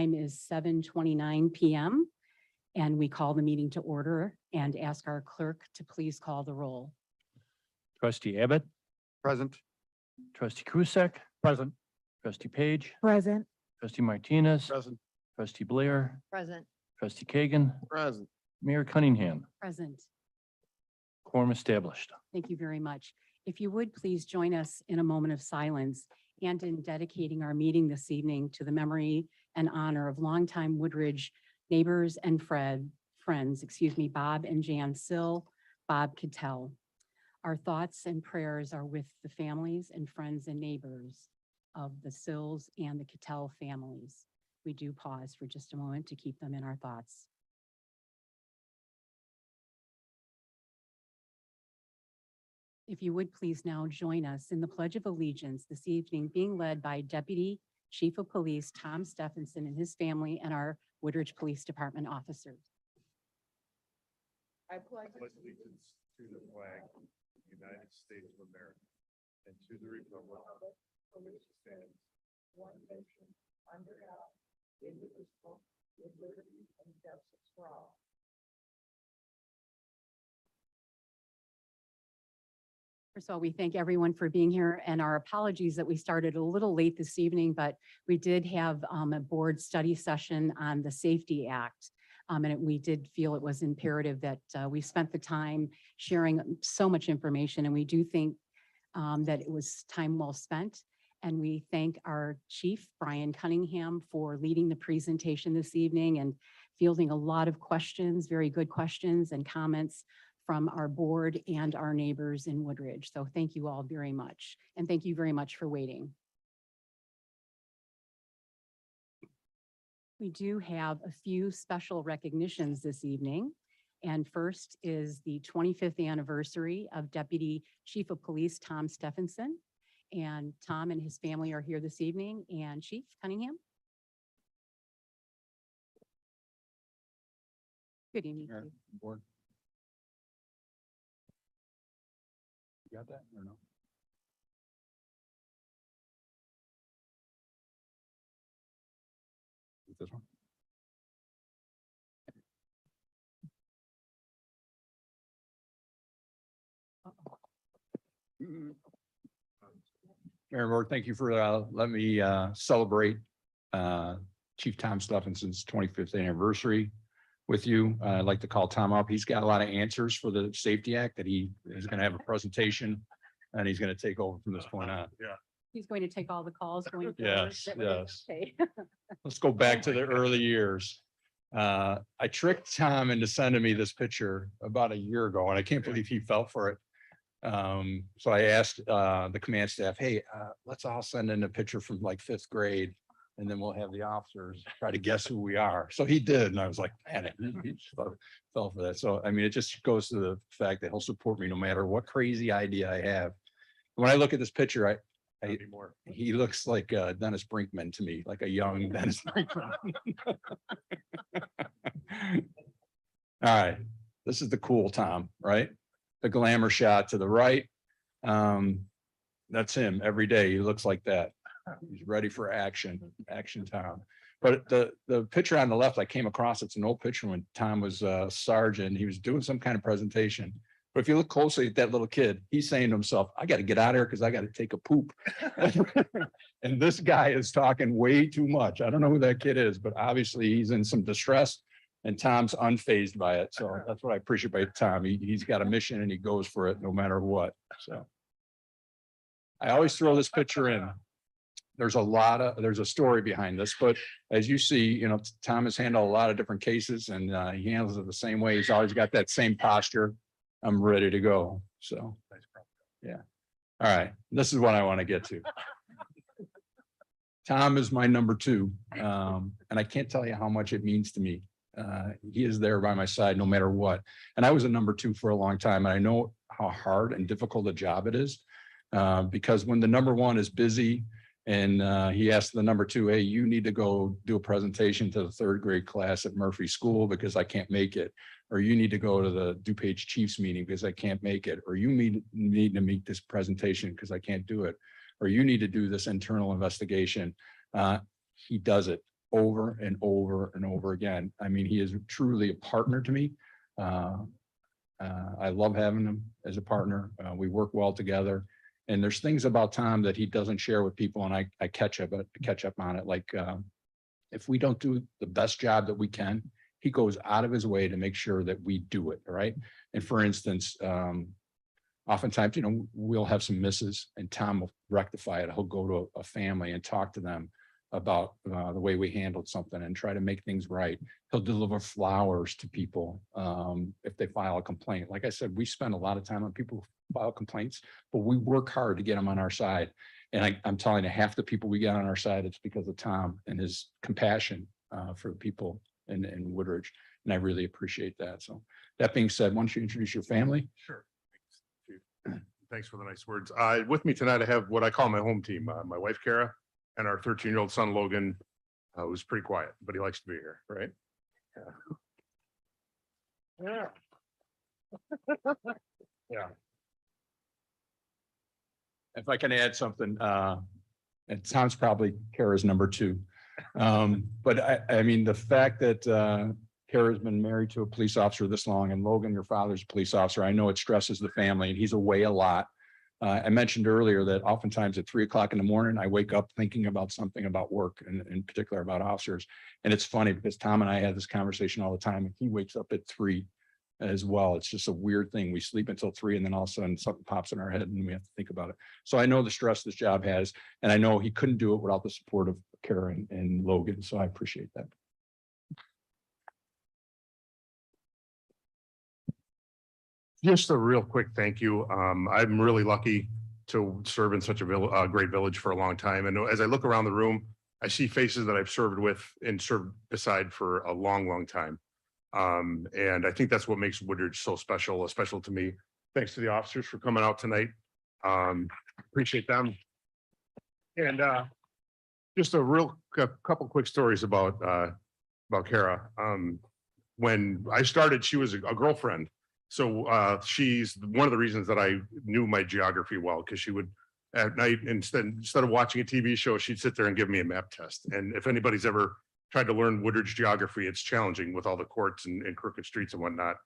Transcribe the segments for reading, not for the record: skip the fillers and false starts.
time is 7:29 p.m. and we call the meeting to order and ask our clerk to please call the roll. Trustee Abbott, Present. trustee Krusek, Present. trustee Page, Present. trustee Martinez, Present. trustee Blair, Present. trustee Kagan, Present. Mayor Cunningham. Present. Quorum established. Thank you very much. If you would please join us in a moment of silence and in dedicating our meeting this evening to the memory and honor of longtime Woodridge neighbors and friends, Bob and Jan Sill, Bob Cattell. Our thoughts and prayers are with the families and friends and neighbors of the Sills and the Cattell families. We do pause for just a moment to keep them in our thoughts. If you would please now join us in the Pledge of Allegiance this evening, being led by Deputy Chief of Police Tom Stephenson and his family and our Woodridge Police Department officers. I pledge Allegiance to the flag of the United States of America and to the republic for which it stands, one nation, under God, indivisible, with liberty and justice for all. First of all, we thank everyone for being here and our apologies that we started a little late this evening, but we did have a board study session on the Safety Act. We did feel it was imperative that we spent the time sharing so much information, and we do think that it was time well spent. And we thank our chief, Brian Cunningham, for leading the presentation this evening and fielding a lot of questions, very good questions and comments from our board and our neighbors in Woodridge. So thank you all very much. And thank you very much for waiting. We do have a few special recognitions this evening. And first is the 25th anniversary of Deputy Chief of Police Tom Stephenson. And Tom and his family are here this evening. And Chief Cunningham. Good evening. Chief. Board. You got that or no? This one? Mayor Moore, thank you for letting me celebrate Chief Tom Stephenson's 25th anniversary with you. I'd like to call Tom up. He's got a lot of answers for the Safety Act that he is going to have a presentation and he's going to take over from this point on. He's going to take all the calls going forward. Yes, That way, yes. okay. Let's go back to the early years. I tricked Tom into sending me this picture about a year ago and I can't believe he fell for it. So I asked the command staff, hey, let's all send in a picture from like 5th grade and then we'll have the officers try to guess who we are. So he did. And I was like, man, he fell for that. So, I mean, it just goes to the fact that he'll support me no matter what crazy idea I have. When I look at this picture, he looks like Dennis Brinkman to me, like a young Dennis Brinkman. All right. This is the cool Tom, right? The glamour shot to the right. That's him every day. He looks like that. He's ready for action Tom. But the picture on the left I came across, it's an old picture when Tom was a sergeant. He was doing some kind of presentation. But if you look closely at that little kid, he's saying to himself, I got to get out of here because I got to take a poop. And this guy is talking way too much. I don't know who that kid is, but obviously he's in some distress and Tom's unfazed by it. So that's what I appreciate by Tom. He's got a mission and he goes for it no matter what. So I always throw this picture in. There's a story behind this, but as you see, you know, Tom has handled a lot of different cases and he handles it the same way. He's always got that same posture. I'm ready to go. So, yeah. All right. This is what I want to get to. Tom is my number 2. And I can't tell you how much it means to me. He is there by my side no matter what. And I was a number 2 for a long time. And I know how hard and difficult a job it is. Because when the number 1 is busy and he asked the number 2, hey, you need to go do a presentation to the 3rd grade class at Murphy School because I can't make it. Or you need to go to the DuPage Chiefs meeting because I can't make it. Or you need to make this presentation because I can't do it. Or you need to do this internal investigation. He does it over and over and over again. I mean, he is truly a partner to me. I love having him as a partner. We work well together. And there's things about Tom that he doesn't share with people, and I catch up on it. Like if we don't do the best job that we can, he goes out of his way to make sure that we do it, right? And for instance, oftentimes, we'll have some misses and Tom will rectify it. He'll go to a family and talk to them about the way we handled something and try to make things right. He'll deliver flowers to people if they file a complaint. Like I said, we spend a lot of time on people who file complaints, but we work hard to get them on our side. And I'm telling you, half the people we get on our side, it's because of Tom and his compassion for the people in Woodridge. And I really appreciate that. So that being said, why don't you introduce your family? Sure. Thanks for the nice words. With me tonight, I have what I call my home team, my wife, Kara, and our 13-year-old son, Logan, who's pretty quiet, but he likes to be here, right? Yeah. Yeah. If I can add something, it sounds probably Kara's number 2. But I mean, the fact that Kara's been married to a police officer this long, and Logan, your father's a police officer, I know it stresses the family, and he's away a lot. I mentioned earlier that oftentimes at 3 o'clock in the morning, I wake up thinking about something about work, and in particular about officers. And it's funny because Tom and I had this conversation all the time, and he wakes up at 3 as well. It's just a weird thing. We sleep until 3, and then all of a sudden something pops in our head and we have to think about it. So I know the stress this job has, and I know he couldn't do it without the support of Kara and Logan. So I appreciate that. Just a real quick thank you. I'm really lucky to serve in such a great village for a long time. And as I look around the room, I see faces that I've served with and served beside for a long, long time. And I think that's what makes Woodridge so special to me. Thanks to the officers for coming out tonight. Appreciate them. And just a couple quick stories about Kara. When I started, she was a girlfriend. So she's one of the reasons that I knew my geography well, because she would at night, instead of watching a TV show, she'd sit there and give me a map test. And if anybody's ever tried to learn Woodridge geography, it's challenging with all the courts and crooked streets and whatnot.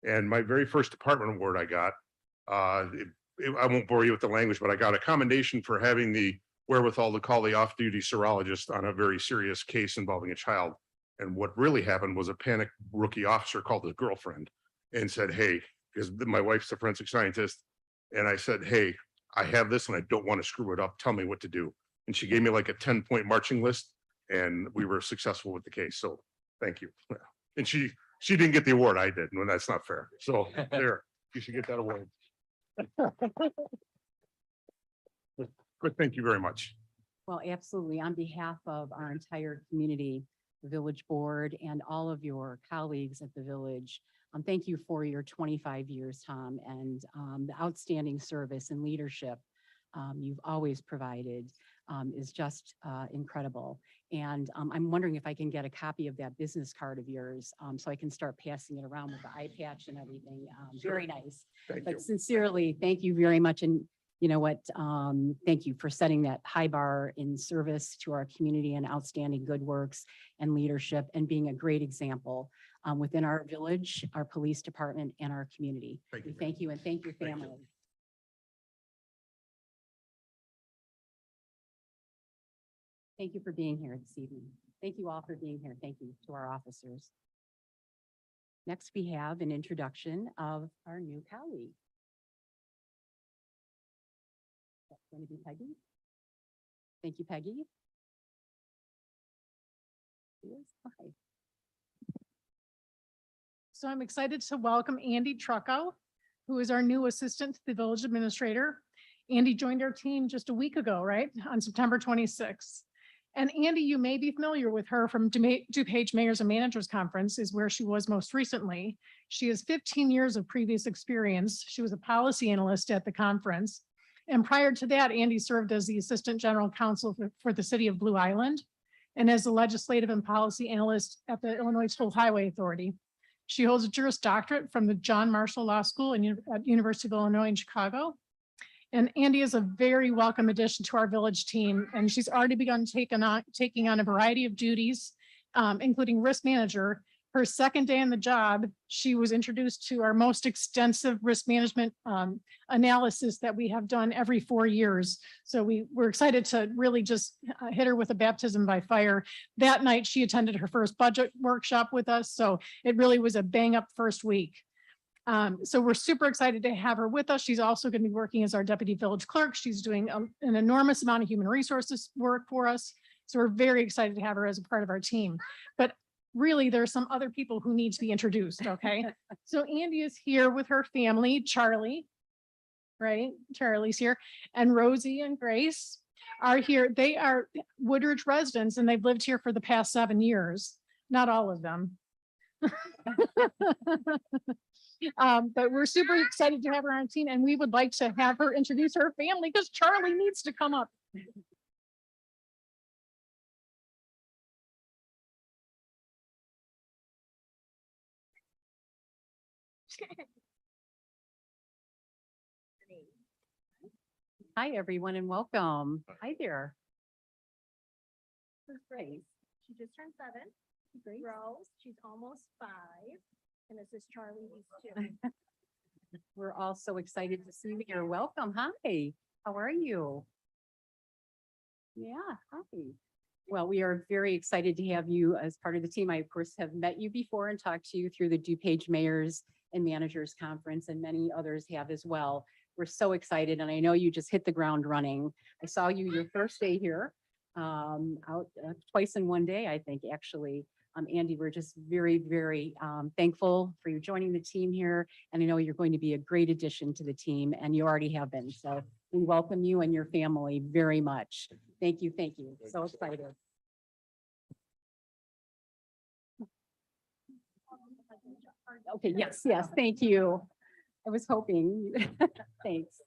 And my very first department award I got, I won't bore you with the language, but I got a commendation for having the wherewithal to call the off-duty serologist on a very serious case involving a child. And what really happened was a panicked rookie officer called his girlfriend and said, hey, because my wife's a forensic scientist. And I said, hey, I have this and I don't want to screw it up. Tell me what to do. And she gave me like a 10-point marching list, and we were successful with the case. So thank you. And she didn't get the award. I did. And that's not fair. So there, you should get that award. But thank you very much. Well, absolutely. On behalf of our entire community, the village board, and all of your colleagues at the village, thank you for your 25 years, Tom, and the outstanding service and leadership you've always provided is just incredible. And I'm wondering if I can get a copy of that business card of yours so I can start passing it around with the eye patch and everything. Very nice. Thank But you. sincerely, thank you very much. And you know what? Thank you for setting that high bar in service to our community and outstanding good works and leadership, and being a great example within our village, our police department, and our community. Thank you. Thank you, and thank your Thank you. family. Thank you for being here this evening. Thank you all for being here. Thank you to our officers. Next, we have an introduction of our new colleague. That's going to be Peggy. Thank you, Peggy. Yes, hi. So I'm excited to welcome Andy Trucco, who is our new assistant to the village administrator. Andy joined our team just a week ago, right? On September 26th. And Andy, you may be familiar with her from DuPage Mayors and Managers Conference, is where she was most recently. She has 15 years of previous experience. She was a policy analyst at the conference. And prior to that, Andy served as the Assistant General Counsel for the City of Blue Island and as a legislative and policy analyst at the Illinois School Highway Authority. She holds a Juris Doctorate from the John Marshall Law School at University of Illinois in Chicago. And Andy is a very welcome addition to our village team, and she's already begun taking on a variety of duties, including risk manager. Her second day on the job, she was introduced to our most extensive risk management analysis that we have done every 4 years. So we're excited to really just hit her with a baptism by fire. That night, she attended her first budget workshop with us. So it really was a bang up first week. So we're super excited to have her with us. She's also going to be working as our deputy village clerk. She's doing an enormous amount of human resources work for us. So we're very excited to have her as a part of our team. But really, there are some other people who need to be introduced, okay? So Andy is here with her family, Charlie, right? Charlie's here, and Rosie and Grace are here. They are Woodridge residents, and they've lived here for the past 7 years. Not all of them. But we're super excited to have her on team, and we would like to have her introduce her family because Charlie needs to come up. Hi, everyone, and welcome. Hi there. This is Grace. She just turned 7. Rose, she's almost 5. And this is Charlie, he's 2. We're all so excited to see you here. Welcome. Hi, how are you? Yeah, hi. Well, we are very excited to have you as part of the team. I, of course, have met you before and talked to you through the DuPage Mayors and Managers Conference, and many others have as well. We're so excited, and I know you just hit the ground running. I saw you your first day here, out twice in one day, I think, actually. Andy, we're just very, very thankful for you joining the team here. And I know you're going to be a great addition to the team, and you already have been. So we welcome you and your family very much. Thank you. Thank you. So excited. Okay, yes, yes, thank you. I was hoping. Thanks.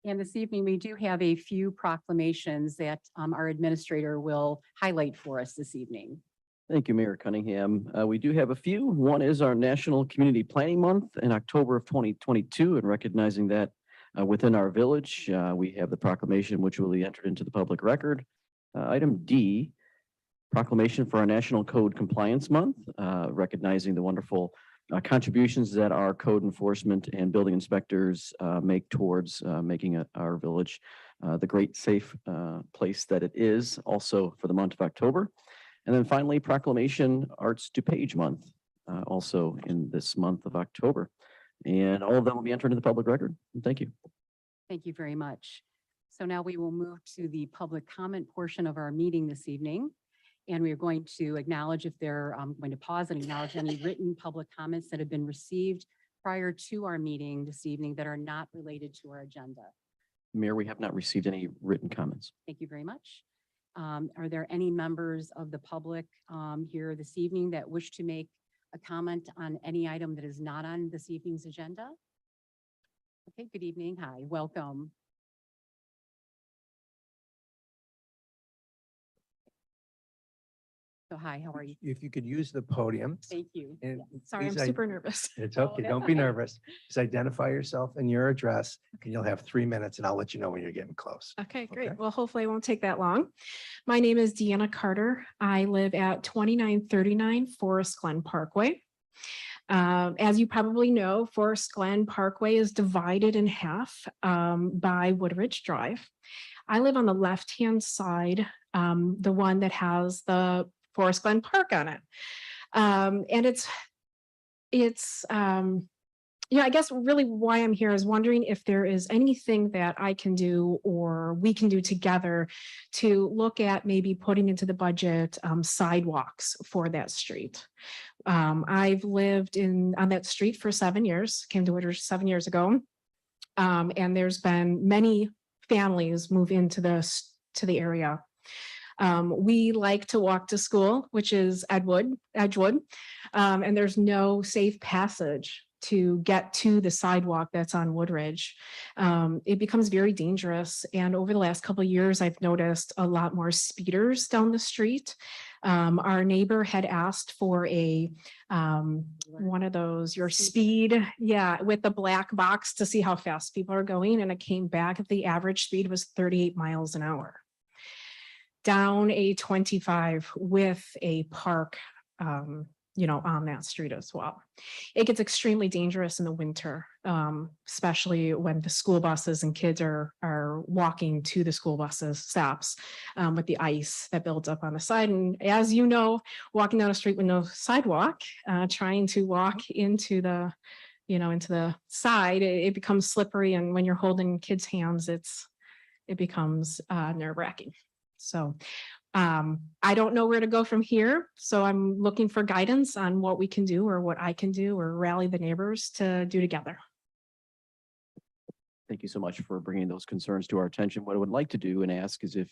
And this evening, we do have a few proclamations that our administrator will highlight for us this evening. Thank you, Mayor Cunningham. We do have a few. One is our National Community Planning Month in October of 2022, and recognizing that within our village, we have the proclamation which will be entered into the public record. Item D, proclamation for our National Code Compliance Month, recognizing the wonderful contributions that our code enforcement and building inspectors make towards making our village the great safe place that it is, also for the month of October. And then finally, proclamation Arts DuPage Month, also in this month of October. And all of them will be entered in the public record. Thank you. Thank you very much. So now we will move to the public comment portion of our meeting this evening. And we are going to acknowledge if they're going to pause and acknowledge any written public comments that have been received prior to our meeting this evening that are not related to our agenda. Mayor, we have not received any written comments. Thank you very much. Are there any members of the public here this evening that wish to make a comment on any item that is not on this evening's agenda? Okay, good evening. Hi, welcome. So hi, how are you? If you could use the podium. Thank you. and Sorry, I'm please super nervous. It's okay, that's don't be okay. nervous. Just identify yourself and your address, and you'll have 3 minutes, and I'll let you know when you're getting close. Okay, great. Okay. Well, hopefully it won't take that long. My name is Deanna Carter. I live at 2939 Forest Glen Parkway. As you probably know, Forest Glen Parkway is divided in half by Woodridge Drive. I live on the left-hand side, the one that has the Forest Glen Park on it. And it's I guess really why I'm here is wondering if there is anything that I can do or we can do together to look at maybe putting into the budget sidewalks for that street. I've lived on that street for 7 years, came to Woodridge 7 years ago. And there's been many families move into the area. We like to walk to school, which is Edgewood, and there's no safe passage to get to the sidewalk that's on Woodridge, it becomes very dangerous. And over the last couple of years, I've noticed a lot more speeders down the street. Our neighbor had asked for a one of those, your speed, yeah, with the black box to see how fast people are going. And it came back, the average speed was 38 miles an hour. Down a 25 with a park, you know, on that street as well. It gets extremely dangerous in the winter, especially when the school buses and kids are walking to the school buses stops with the ice that builds up on the side. And as you know, walking down a street with no sidewalk, trying to walk into the, you know, into the side, it becomes slippery. And when you're holding kids' hands, it becomes nerve-wracking. So I don't know where to go from here. So I'm looking for guidance on what we can do or what I can do or rally the neighbors to do together. Thank you so much for bringing those concerns to our attention. What I would like to do and ask is if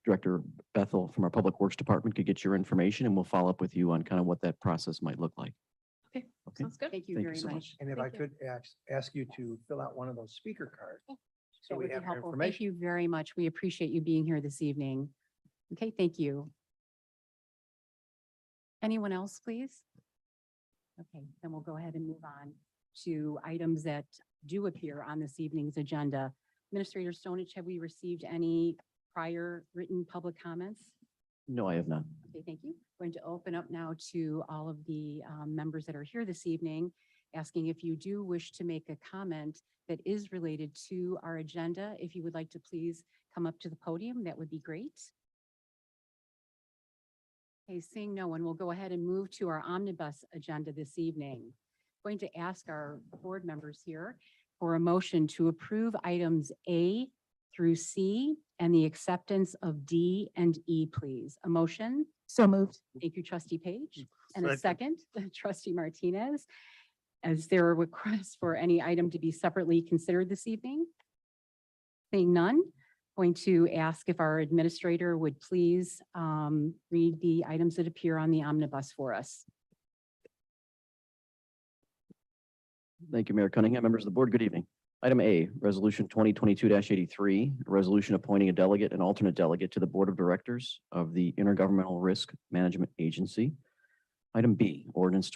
Director Bethel from our Public Works Department could get your information, and we'll follow up with you on kind of what that process might look like. Okay, Okay. sounds good. Thank you Thank you very so much. much. And if I Thank you. could ask you to fill out one of those speaker cards. That So we would be have your helpful. Thank information. you very much. We appreciate you being here this evening. Okay, thank you. Anyone else, please? Okay, then we'll go ahead and move on to items that do appear on this evening's agenda. Administrator Stonich, have we received any prior written public comments? No, I have not. Okay, thank you. Going to open up now to all of the members that are here this evening, asking if you do wish to make a comment that is related to our agenda. If you would like to please come up to the podium, that would be great. Okay, seeing no one, we'll go ahead and move to our omnibus agenda this evening. Going to ask our board members here for a motion to approve items A through C and the acceptance of D and E, please. A motion? So moved. Thank you, trustee Page. And a second, trustee Martinez. Is there a request for any item to be separately considered this evening? Seeing none, going to ask if our administrator would please read the items that appear on the omnibus for us. Thank you, Mayor Cunningham. Members of the board, good evening. Item A, Resolution 2022-83, a resolution appointing a delegate and alternate delegate to the Board of Directors of the Intergovernmental Risk Management Agency. Item B, Ordinance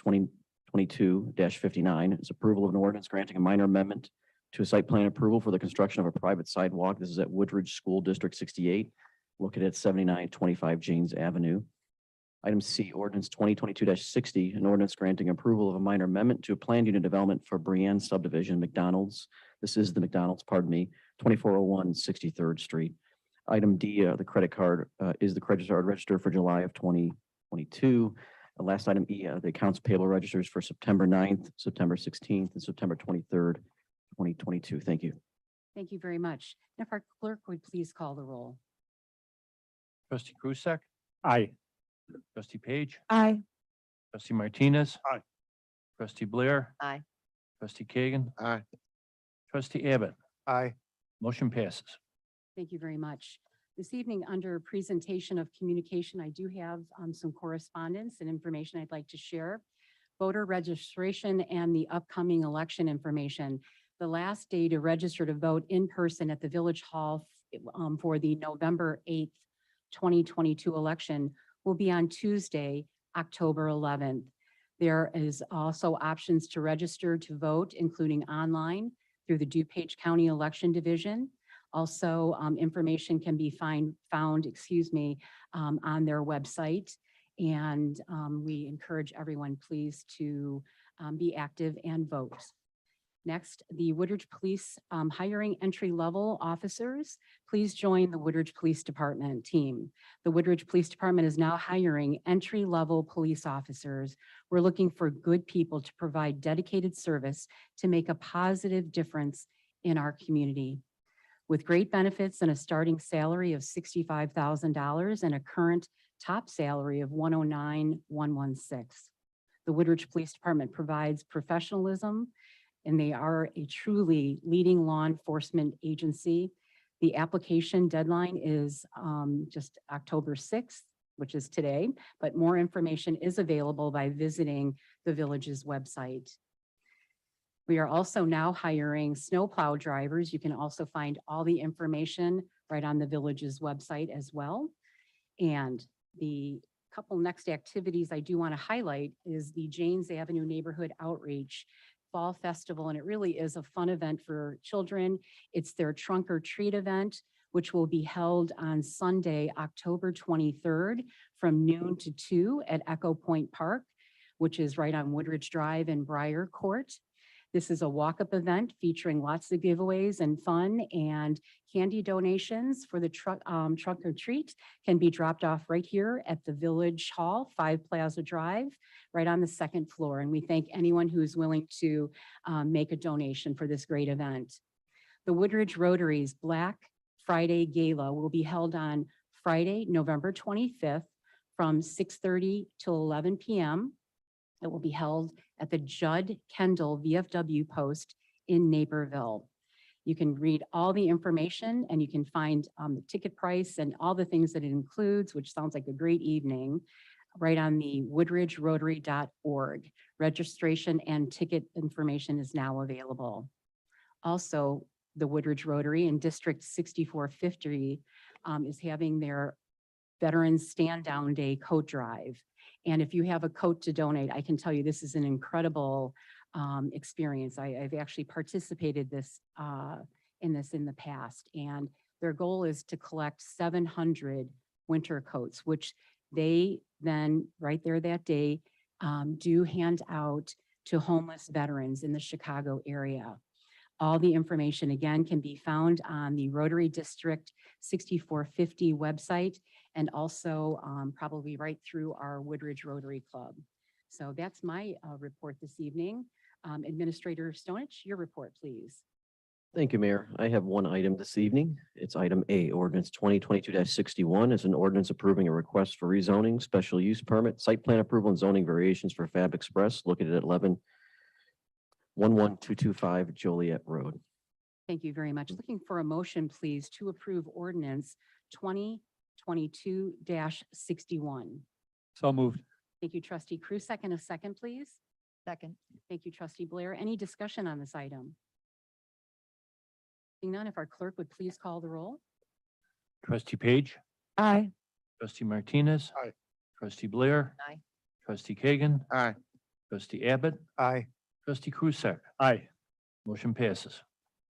2022-59 is approval of an ordinance granting a minor amendment to a site plan approval for the construction of a private sidewalk. This is at Woodridge School District 68, located at 7925 Janes Avenue. Item C, Ordinance 2022-60, an ordinance granting approval of a minor amendment to a planned unit development for Brienne subdivision, McDonald's. This is the McDonald's, pardon me, 2401 63rd Street. Item D, the credit card is the credit card register for July of 2022. Last item E, the accounts payable registers for September 9th, September 16th, and September 23rd, 2022. Thank you. Thank you very much. And if our clerk would please call the roll. Trustee Krusek, Aye. trustee Page, Aye. trustee Martinez. Aye. Trustee Blair, Aye. trustee Kagan, Aye. trustee Abbott. Aye. Motion passes. Thank you very much. This evening, under presentation of communication, I do have some correspondence and information I'd like to share. Voter registration and the upcoming election information. The last day to register to vote in person at the Village Hall for the November 8th, 2022 election will be on Tuesday, October 11th. There is also options to register to vote, including online through the DuPage County Election Division. Also, information can be found, on their website. And we encourage everyone, please, to be active and vote. Next, the Woodridge Police hiring entry-level officers. Please join the Woodridge Police Department team. The Woodridge Police Department is now hiring entry-level police officers. We're looking for good people to provide dedicated service to make a positive difference in our community. With great benefits and a starting salary of $65,000 and a current top salary of $109,116. The Woodridge Police Department provides professionalism, and they are a truly leading law enforcement agency. The application deadline is just October 6th, which is today, but more information is available by visiting the village's website. We are also now hiring snowplow drivers. You can also find all the information right on the village's website as well. And the couple next activities I do want to highlight is the Janes Avenue Neighborhood Outreach Fall Festival, and it really is a fun event for children. It's their trunk or treat event, which will be held on Sunday, October 23rd from noon to 2 at Echo Point Park, which is right on Woodridge Drive in Briar Court. This is a walk-up event featuring lots of giveaways and fun, and candy donations for the trunk or treat can be dropped off right here at the Village Hall, 5 Plaza Drive, right on the second floor. And we thank anyone who is willing to make a donation for this great event. The Woodridge Rotary's Black Friday Gala will be held on Friday, November 25th from 6:30 till 11 p.m. It will be held at the Judd Kendall VFW post in Naperville. You can read all the information and you can find the ticket price and all the things that it includes, which sounds like a great evening, right on the woodridgerotary.org. Registration and ticket information is now available. Also, the Woodridge Rotary in District 6450 is having their Veterans Stand Down Day coat drive. And if you have a coat to donate, I can tell you this is an incredible experience. I've actually participated in this in the past, and their goal is to collect 700 winter coats, which they then right there that day do hand out to homeless veterans in the Chicago area. All the information again can be found on the Rotary District 6450 website and also probably right through our Woodridge Rotary Club. So that's my report this evening. Administrator Stonich, your report, please. Thank you, Mayor. I have one item this evening. It's item A, ordinance 2022-61 is an ordinance approving a request for rezoning, special use permit, site plan approval and zoning variations for Fab Express located at 11225 Joliet Road. Thank you very much. Looking for a motion, please, to approve ordinance 2022-61. So moved. Thank you, trustee Cruz. A second, please. Second. Thank you, trustee Blair. Any discussion on this item? Seeing none, if our clerk would please call the roll. Trustee Page, Aye. trustee Martinez. Aye. Trustee Blair. Aye. Trustee Kagan, Aye. trustee Abbott, Aye. trustee Krusek. Aye. Motion passes.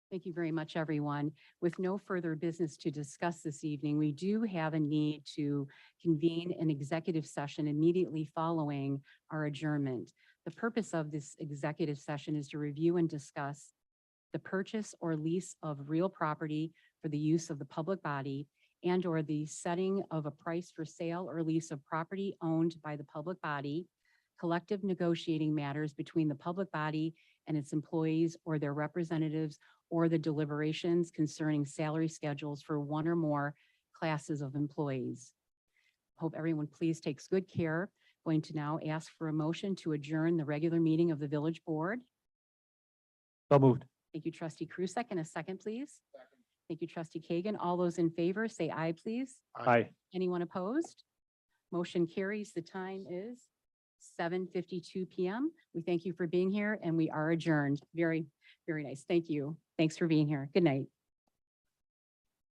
Thank you very much, everyone. With no further business to discuss this evening, we do have a need to convene an executive session immediately following our adjournment. The purpose of this executive session is to review and discuss the purchase or lease of real property for the use of the public body and or the setting of a price for sale or lease of property owned by the public body, collective negotiating matters between the public body and its employees or their representatives, or the deliberations concerning salary schedules for one or more classes of employees. Hope everyone please takes good care. Going to now ask for a motion to adjourn the regular meeting of the village board. So moved. Thank you, trustee Krusek, and a second, please. Thank you, trustee Kagan. All those in favor, say aye, please. Aye. Anyone opposed? Motion carries. The time is 7:52 p.m. We thank you for being here and we are adjourned. Very, very nice. Thank you. Thanks for being here. Good night.